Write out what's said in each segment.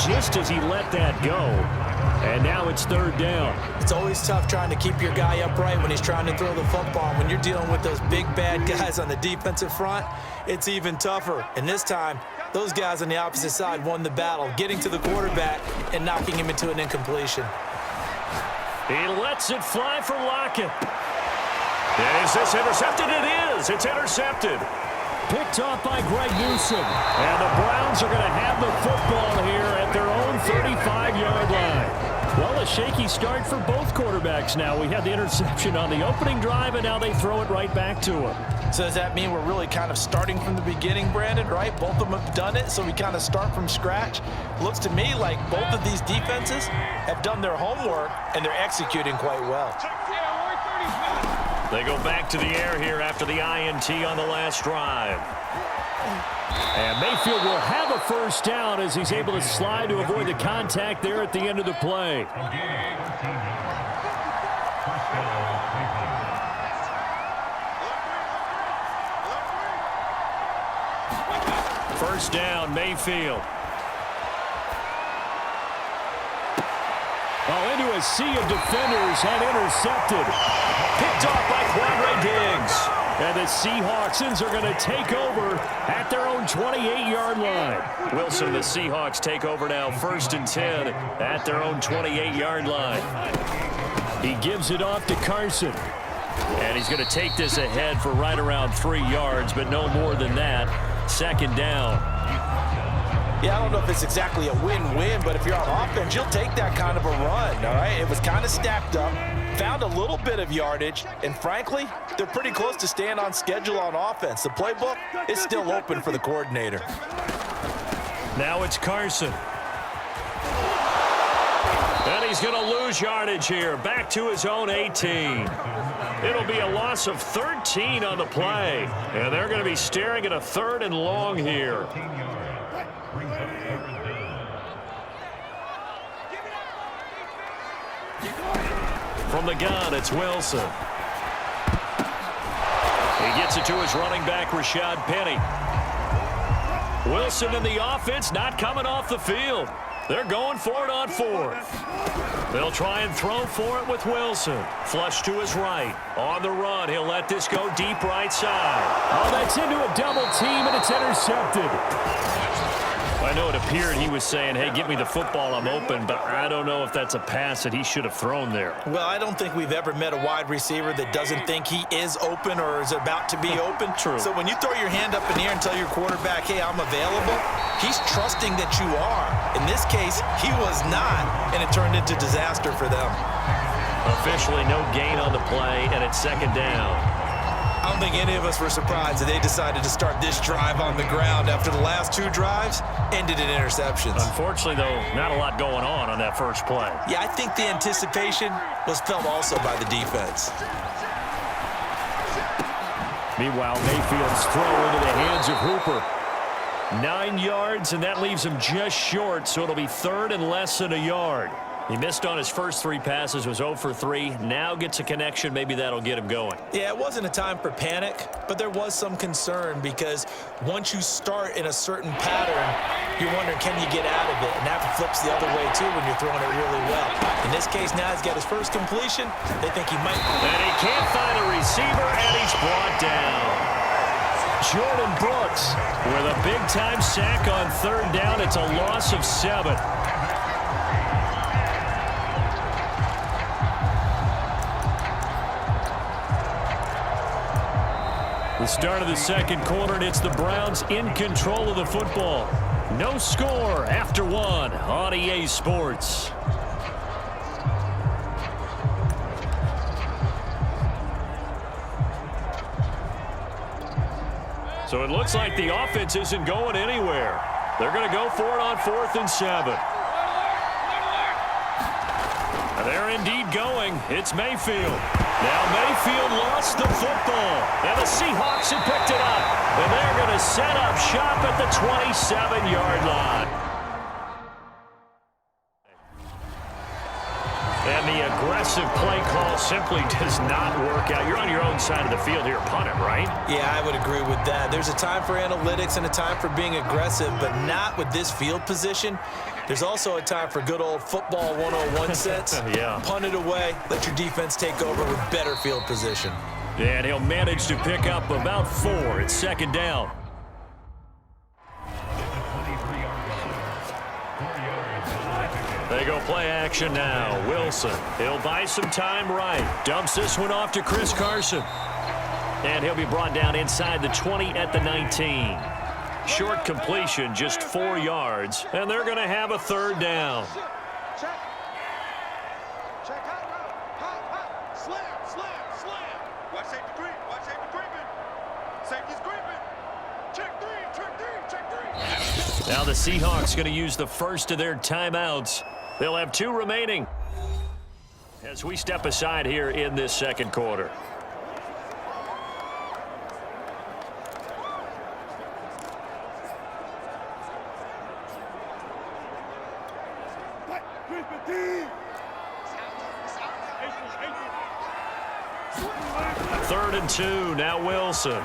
just as he let that go. And now it's third down. It's always tough trying to keep your guy upright when he's trying to throw the football. When you're dealing with those big, bad guys on the defensive front, it's even tougher. And this time, those guys on the opposite side won the battle, getting to the quarterback and knocking him into an incompletion. He lets it fly for Lockett. And is this intercepted? It is. It's intercepted. Picked off by Greg Newsome. And the Browns are going to have the football here at their own 35-yard line. Well, a shaky start for both quarterbacks now. We had the interception on the opening drive, and now they throw it right back to him. So does that mean we're really kind of starting from the beginning, Brandon, right? Both of them have done it, so we kind of start from scratch. Looks to me like both of these defenses have done their homework, and they're executing quite well. They go back to the air here after the INT on the last drive. And Mayfield will have a first down as he's able to slide to avoid the contact there at the end of the play. First down, Mayfield. Oh, into a sea of defenders and intercepted. Picked off by Quandre Diggs. And the Seahawksans are going to take over at their own 28-yard line. Wilson and the Seahawks take over now, 1st and 10 at their own 28-yard line. He gives it off to Carson. And he's going to take this ahead for right around 3 yards, but no more than that. 2nd down. Yeah, I don't know if it's exactly a win-win, but if you're on offense, you'll take that kind of a run, all right? It was kind of stacked up, found a little bit of yardage, and frankly, they're pretty close to staying on schedule on offense. The playbook is still open for the coordinator. Now it's Carson. And he's going to lose yardage here, back to his own 18. It'll be a loss of 13 on the play, and they're going to be staring at a 3rd and long here. From the gun, it's Wilson. He gets it to his running back, Rashad Penny. Wilson and the offense not coming off the field. They're going for it on 4th. They'll try and throw for it with Wilson. Flush to his right. On the run, he'll let this go deep right side. Oh, that's into a double team, and it's intercepted. I know it appeared he was saying, hey, give me the football, I'm open, but I don't know if that's a pass that he should have thrown there. Well, I don't think we've ever met a wide receiver that doesn't think he is open or is about to be open. True. So when you throw your hand up in the air and tell your quarterback, hey, I'm available, he's trusting that you are. In this case, he was not, and it turned into disaster for them. Officially no gain on the play, and it's 2nd down. I don't think any of us were surprised that they decided to start this drive on the ground after the last 2 drives ended in interceptions. Unfortunately, though, not a lot going on that first play. Yeah, I think the anticipation was felt also by the defense. Meanwhile, Mayfield's throw into the hands of Hooper. 9 yards, and that leaves him just short, so it'll be 3rd and less than a yard. He missed on his first 3 passes, was 0 for 3. Now gets a connection. Maybe that'll get him going. Yeah, it wasn't a time for panic, but there was some concern because once you start in a certain pattern, you're wondering, can you get out of it? And that flips the other way, too, when you're throwing it really well. In this case, now he's got his first completion. They think he might. And he can't find a receiver, and he's brought down. Jordan Brooks with a big-time sack on 3rd down. It's a loss of 7. The start of the 2nd quarter, and it's the Browns in control of the football. No score after 1 on EA Sports. So it looks like the offense isn't going anywhere. They're going to go for it on 4th and 7. They're indeed going. It's Mayfield. Now Mayfield lost the football, and the Seahawks have picked it up. And they're going to set up shop at the 27-yard line. And the aggressive play call simply does not work out. You're on your own side of the field here, punt it, right? Yeah, I would agree with that. There's a time for analytics and a time for being aggressive, but not with this field position. There's also a time for good old football 101 sense. Yeah. Punt it away, let your defense take over with better field position. And he'll manage to pick up about 4. It's second down. They go play action now. Wilson, he'll buy some time right. Dumps this one off to Chris Carson. And he'll be brought down inside the 20 at the 19. Short completion, just 4 yards. And they're going to have a third down. Now the Seahawks going to use the first of their timeouts. They'll have 2 remaining as we step aside here in this second quarter. Third and 2, now Wilson.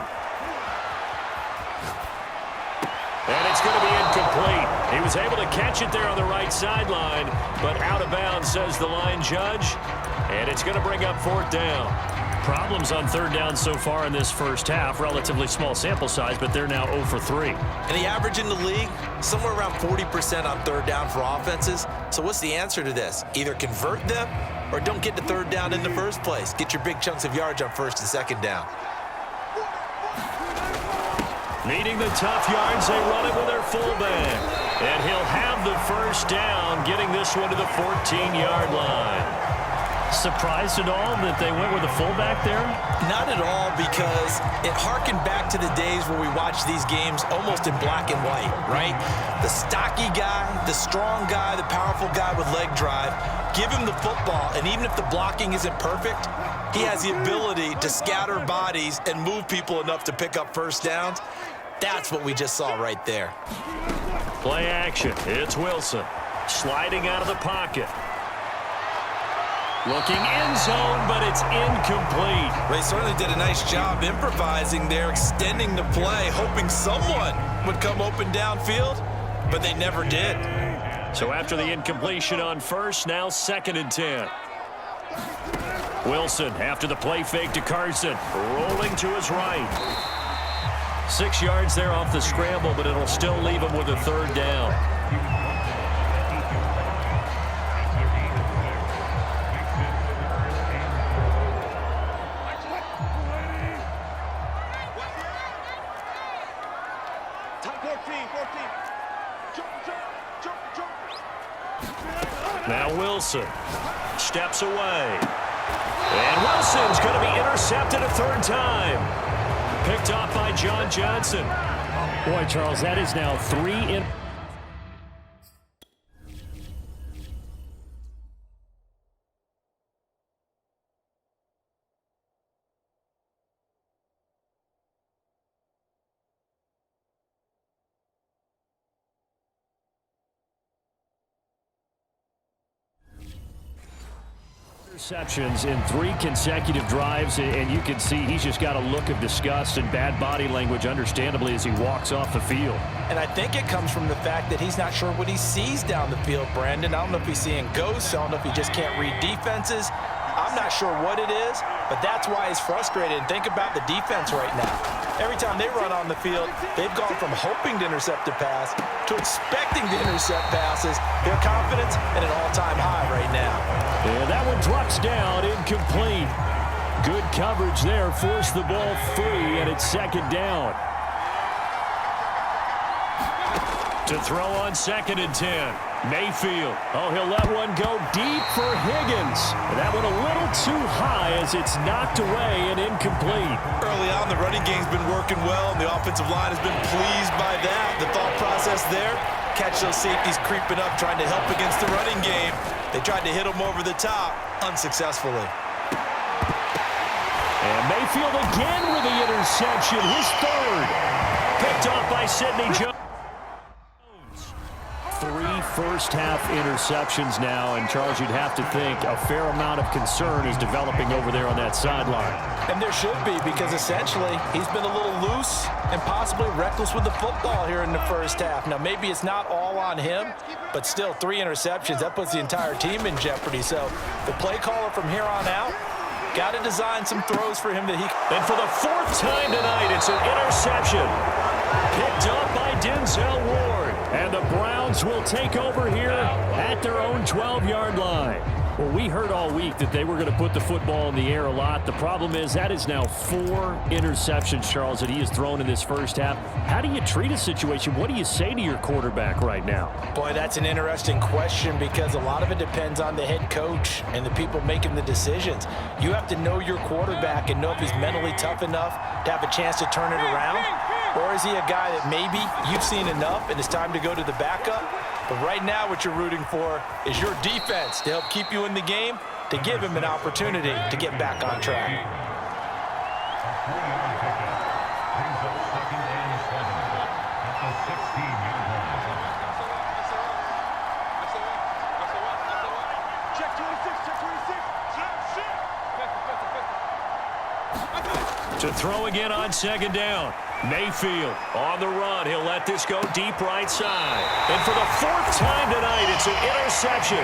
And it's going to be incomplete. He was able to catch it there on the right sideline, but out of bounds, says the line judge. And it's going to bring up 4th down. Problems on 3rd down so far in this first half. Relatively small sample size, but they're now 0 for 3. And the average in the league, somewhere around 40% on 3rd down for offenses. So what's the answer to this? Either convert them or don't get to 3rd down in the first place. Get your big chunks of yards on 1st and 2nd down. Needing the tough yards, they run it with their fullback. And he'll have the first down, getting this one to the 14-yard line. Surprised at all that they went with a fullback there? Not at all, because it harkened back to the days where we watched these games almost in black and white, right? The stocky guy, the strong guy, the powerful guy with leg drive, give him the football, and even if the blocking isn't perfect, he has the ability to scatter bodies and move people enough to pick up first downs. That's what we just saw right there. Play action. It's Wilson. Sliding out of the pocket. Looking end zone, but it's incomplete. They certainly did a nice job improvising there, extending the play, hoping someone would come open downfield, but they never did. So after the incompletion on 1st, now 2nd and 10. Wilson, after the play fake to Carson, rolling to his right. 6 yards there off the scramble, but it'll still leave him with a 3rd down. Now Wilson steps away. And Wilson's going to be intercepted a 3rd time. Picked off by John Johnson. Boy, Charles, that is now 3 in. Interceptions in 3 consecutive drives, and you can see he's just got a look of disgust and bad body language, understandably, as he walks off the field. And I think it comes from the fact that he's not sure what he sees down the field, Brandon. I don't know if he's seeing ghosts. I don't know if he just can't read defenses. I'm not sure what it is, but that's why he's frustrated. And think about the defense right now. Every time they run on the field, they've gone from hoping to intercept a pass to expecting to intercept passes. Their confidence at an all-time high right now. And that one drops down, incomplete. Good coverage there, forced the ball free, and it's 2nd down. To throw on 2nd and 10. Mayfield. Oh, he'll let one go deep for Higgins. That one a little too high as it's knocked away and incomplete. Early on, the running game's been working well, and the offensive line has been pleased by that. The thought process there, catch those safeties creeping up, trying to help against the running game. They tried to hit him over the top, unsuccessfully. And Mayfield again with the interception, his 3rd. Picked off by Sidney Jones. 3 first-half interceptions now, and Charles, you'd have to think a fair amount of concern is developing over there on that sideline. And there should be, because essentially he's been a little loose and possibly reckless with the football here in the first half. Now, maybe it's not all on him, but still 3 interceptions. That puts the entire team in jeopardy. So the play caller from here on out got to design some throws for him that he... And for the 4th time tonight, it's an interception. Picked up by Denzel Ward. And the Browns will take over here at their own 12-yard line. Well, we heard all week that they were going to put the football in the air a lot. The problem is that is now 4 interceptions, Charles, that he has thrown in this first half. How do you treat a situation? What do you say to your quarterback right now? Boy, that's an interesting question, because a lot of it depends on the head coach and the people making the decisions. You have to know your quarterback and know if he's mentally tough enough to have a chance to turn it around, or is he a guy that maybe you've seen enough and it's time to go to the backup? But right now what you're rooting for is your defense to help keep you in the game, to give him an opportunity to get back on track. To throw again on 2nd down. Mayfield on the run. He'll let this go deep right side. And for the 4th time tonight, it's an interception.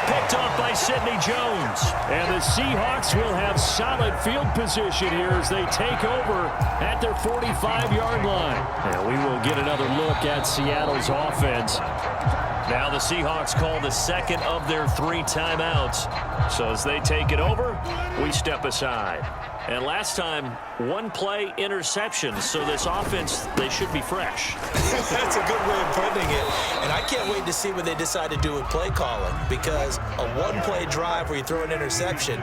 Picked up by Sidney Jones. And the Seahawks will have solid field position here as they take over at their 45-yard line. And we will get another look at Seattle's offense. Now the Seahawks call the 2nd of their 3 timeouts. So as they take it over, we step aside. And last time, 1-play interception. So this offense, they should be fresh. That's a good way of putting it. And I can't wait to see what they decide to do with play calling, because a 1-play drive where you throw an interception,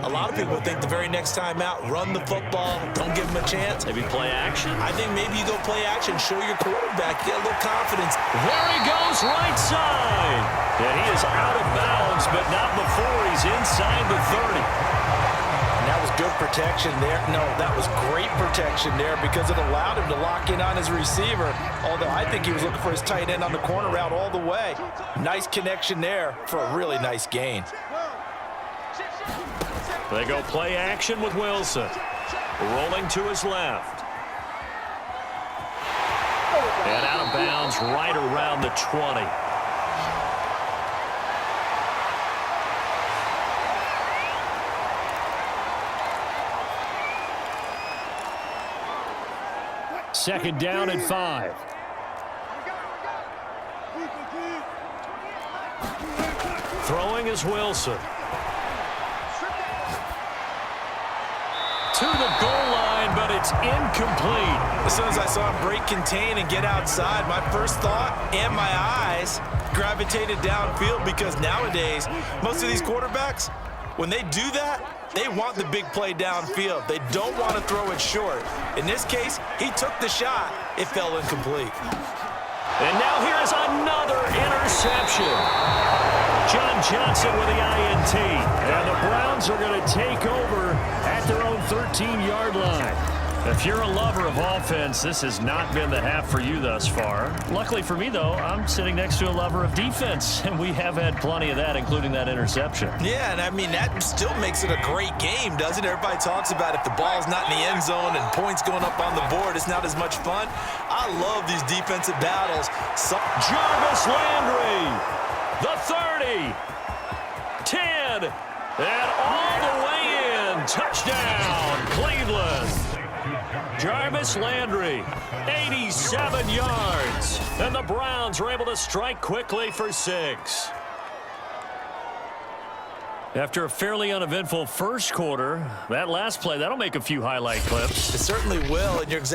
a lot of people think the very next time out, run the football, don't give him a chance. Maybe play action. I think maybe you go play action, show your quarterback, get a little confidence. There he goes, right side. And he is out of bounds, but not before he's inside the 30. And that was good protection there. No, that was great protection there, because it allowed him to lock in on his receiver, although I think he was looking for his tight end on the corner route all the way. Nice connection there for a really nice gain. They go play action with Wilson. Rolling to his left. And out of bounds right around the 20. Second down and 5. Throwing is Wilson. To the goal line, but it's incomplete. As soon as I saw him break contain and get outside, my first thought and my eyes gravitated downfield, because nowadays, most of these quarterbacks, when they do that, they want the big play downfield. They don't want to throw it short. In this case, he took the shot. It fell incomplete. And now here's another interception. John Johnson with the INT. And the Browns are going to take over at their own 13-yard line. If you're a lover of offense, this has not been the half for you thus far. Luckily for me, though, I'm sitting next to a lover of defense, and we have had plenty of that, including that interception. Yeah, and I mean, that still makes it a great game, doesn't it? Everybody talks about if the ball's not in the end zone and points going up on the board, it's not as much fun. I love these defensive battles. Jarvis Landry, the 30, 10, and all the way in. Touchdown, Cleveland. Jarvis Landry, 87 yards. And the Browns were able to strike quickly for 6. After a fairly uneventful first quarter, that last play, that'll make a few highlight clips. It certainly will, and you're exactly